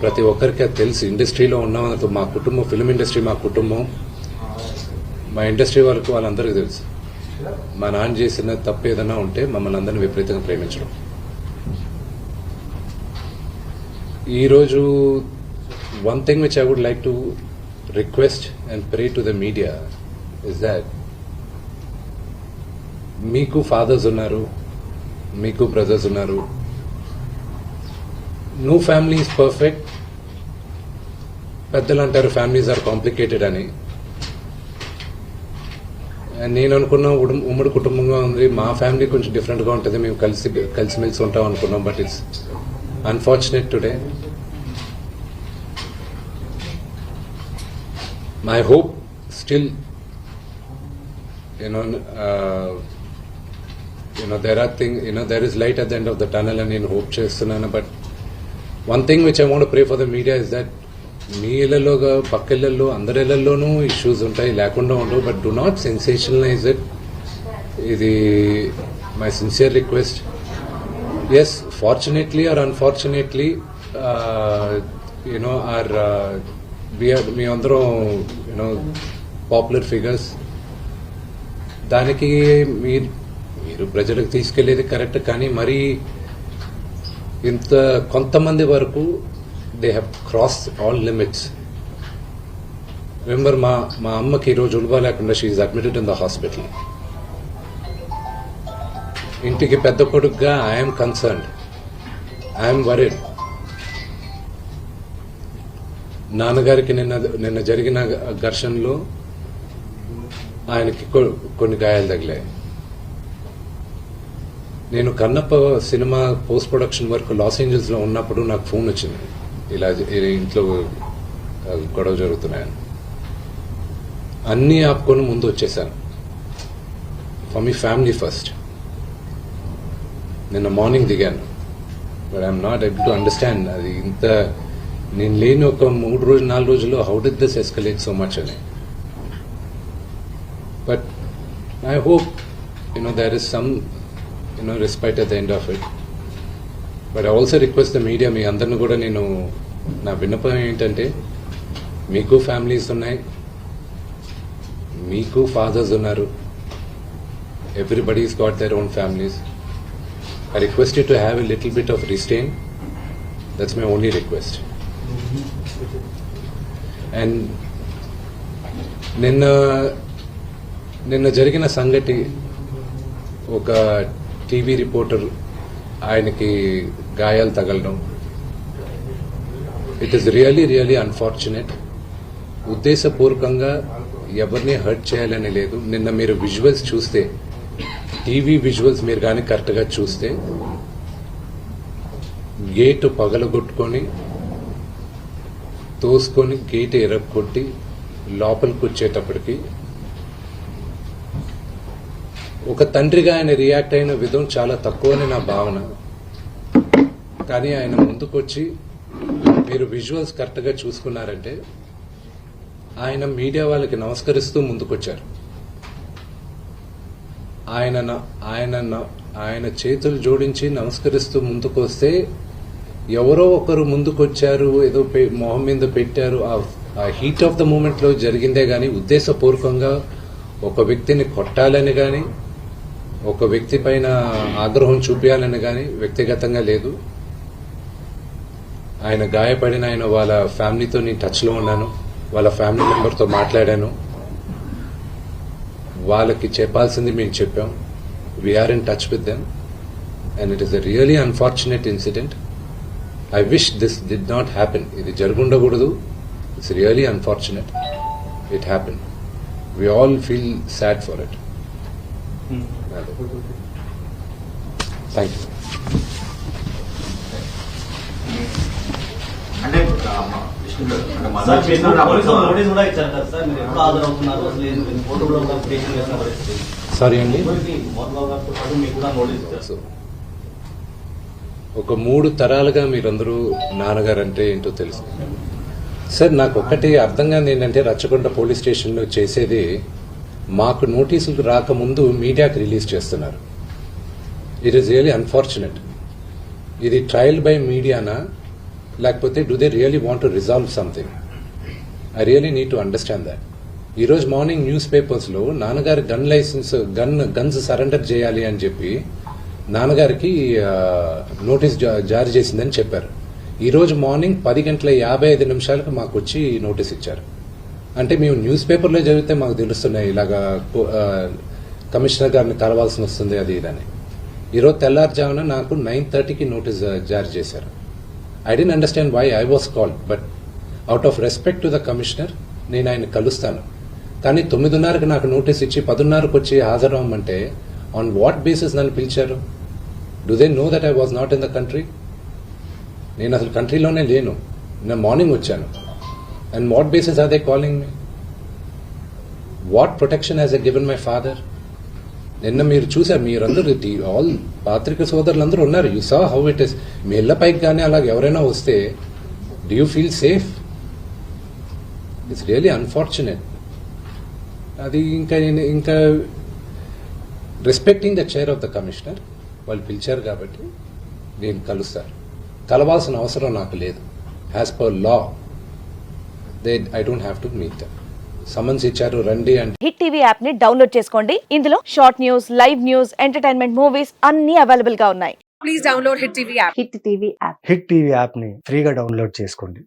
ప్రతి ఒక్కరికి అది తెలుసు. ఇండస్ట్రీలో ఉన్నామన్నతో మా కుటుంబం, ఫిల్మ్ ఇండస్ట్రీ మా కుటుంబం, మా ఇండస్ట్రీ వాళ్ళందరికీ తెలుసు. మా నాన్న చేసిన తప్పు ఏదైనా ఉంటే మమ్మల్ని అందరినీ విపరీతంగా ప్రేమించడం. ఈరోజు one thing which I would like to request and pray to the media is that మీకు ఫాదర్స్ ఉన్నారు, మీకు బ్రదర్స్ ఉన్నారు. No family is perfect. పెద్దలు అంటారు ఫ్యామిలీస్ ఆర్ కాంప్లికేటెడ్ అని. నేను అనుకున్న ఉమ్మడి కుటుంబంగా ఉంది. మా ఫ్యామిలీ కొంచెం డిఫరెంట్గా ఉంటుంది. మేము కలిసిమెలిసి ఉంటాం అనుకున్నాం. But it's unfortunate today. My hope still there is light at the end of the tunnel అని నేను హోప్ చేస్తున్నాను. But one thing which I want pray for the media is that మీ ఇళ్లలోగా పక్క ఇళ్లలో అందరి ఇళ్లలోనూ ఇష్యూస్ ఉంటాయి, లేకుండా ఉండవు. But do not sensationalize it. ఇది my sincere request. Yes, fortunately or unfortunately మీ అందరం పాపులర్ ఫిగర్స్. దానికి మీరు ప్రజలకు తీసుకెళ్లేది కరెక్ట్. కానీ మరి ఇంత కొంతమంది వరకు they have cross all limits. Remember, మా అమ్మకి ఈరోజు ఉల్వా లేకుండా she is admitted in the hospital. ఇంటికి పెద్ద కొడుకుగా ఐఎమ్ కన్సర్న్డ్, ఐఎమ్ వరీడ్. నాన్నగారికి నిన్న జరిగిన ఘర్షణలో ఆయనకి కొన్ని గాయాలు తగిలాయి. నేను Kannappa cinema post production work Los Angeles లో ఉన్నప్పుడు నాకు ఫోన్ వచ్చింది, ఇలా ఇంట్లో గొడవ జరుగుతున్నాయని. అన్నీ ఆపుకొని ముందు వచ్చేసాను. For me family first. నిన్న మార్నింగ్ దిగాను. But I'm not able to understand అది ఇంత నేను లేని ఒక 3-4 రోజుల్లో how did this escalate so much అని. But I hope there is some respite at the end of it. But I also request the media, మీ అందరిని కూడా నేను నా విన్నపం ఏంటంటే, మీకు ఫ్యామిలీస్ ఉన్నాయి, మీకు ఫాదర్స్ ఉన్నారు. Everybody's got their own families. I request you to have a little bit of restraint. That's my only request. And నిన్న జరిగిన సంగతి, ఒక టీవీ రిపోర్టర్ ఆయనకి గాయాలు తగలడం, ఇట్ ఈస్ రియలీ అన్ఫార్చునేట్. ఉద్దేశపూర్వకంగా ఎవరిని హర్ట్ చేయాలని లేదు. నిన్న మీరు విజువల్స్ చూస్తే, టీవీ విజువల్స్ మీరు కానీ కరెక్ట్గా చూస్తే, గేటు పగలగొట్టుకొని తోసుకొని గేటు ఎరగొట్టి లోపలికి వచ్చేటప్పటికి ఒక తండ్రిగా ఆయన రియాక్ట్ అయిన విధం చాలా తక్కువని నా భావన. కానీ ఆయన ముందుకొచ్చి, మీరు విజువల్స్ కరెక్ట్గా చూసుకున్నారంటే, ఆయన మీడియా వాళ్ళకి నమస్కరిస్తూ ముందుకొచ్చారు. ఆయన చేతులు జోడించి నమస్కరిస్తూ ముందుకొస్తే, ఎవరో ఒకరు ముందుకొచ్చారు, ఏదో మొహం మీద పెట్టారు. ఆ హీట్ ఆఫ్ ద మూమెంట్ లో జరిగిందే గాని ఉద్దేశపూర్వకంగా ఒక వ్యక్తిని కొట్టాలని గాని, ఒక వ్యక్తి పైన ఆగ్రహం చూపించాలని గాని వ్యక్తిగతంగా లేదు. ఆయన గాయపడిన వాళ్ళ ఫ్యామిలీతో నేను టచ్ లో ఉన్నాను. వాళ్ళ ఫ్యామిలీ మెంబర్తో మాట్లాడాను. వాళ్ళకి చెప్పాల్సింది మేము చెప్పాం. We are in touch with them and it is a really unfortunate incident. I wish this did not happen. ఇది జరుగుండకూడదు. It's really unfortunate. It happen. We all feel sad for it. Thank you. Sorry అండి, ఒక 3 తరాలుగా మీరందరూ నాన్నగారు అంటే ఏంటో తెలుసు సార్. నాకు ఒక్కటి అర్థం కాదు ఏంటంటే, రచ్చకొండ పోలీస్ స్టేషన్లో చేసేది, మాకు నోటీసులు రాకముందు మీడియాకి రిలీజ్ చేస్తున్నారు. It is really unfortunate. ఇది ట్రయల్ బై మీడియానా లేకపోతే do they really want to resolve something? I really need to understand that. ఈరోజు మార్నింగ్ న్యూస్ పేపర్స్లో నాన్నగారి గన్స్ సరెండర్ చేయాలి అని చెప్పి నాన్నగారికి నోటీస్ జారీ చేసిందని చెప్పారు. ఈరోజు మార్నింగ్ 10:55 మాకు వచ్చి నోటీస్ ఇచ్చారు. అంటే మేము న్యూస్ పేపర్లో చదివితే మాకు తెలుస్తున్నాయి ఇలాగా కమిషనర్ గారిని కలవాల్సి వస్తుంది అది ఇదని. ఈరోజు తెల్లారుజామున నాకు 9:30కి నోటీస్ జారీ చేశారు. I didn't understand why I was called, but out of respect to the commissioner నేను ఆయన కలుస్తాను. కానీ 9:30కి నాకు నోటీస్ ఇచ్చి 10:30కి వచ్చి హాజరవ్వమంటే ఆన్ వాట్ బేసిస్ నన్ను పిలిచారు? Do they know that I was not in the country? నేను అసలు కంట్రీలోనే లేను. నేను మార్నింగ్ వచ్చాను. And what basis are they calling me? What protection has I given my father? నిన్న మీరు చూసారు, మీరందరూ ఆల్ పాత్రిక సోదరులందరూ ఉన్నారు. You saw how it is. మీ ఇళ్ల పైకి కానీ అలాగ ఎవరైనా వస్తే do you feel safe? It's really unfortunate. అది ఇంకా respecting the chair of the commissioner, వాళ్ళు పిలిచారు కాబట్టి నేను కలవాల్సిన అవసరం నాకు లేదు. As per law I don't have to meet them. Summons ఇచ్చారు రండి అంటే. హిట్ టీవీ యాప్ ని డౌన్లోడ్ చేసుకోండి. ఇందులో short news, live news, entertainment movies అన్ని అవైలబుల్ గా ఉన్నాయి. Please download Hit TV app. Hit TV app. Hit TV యాప్ని ఫ్రీగా డౌన్లోడ్ చేసుకోండి.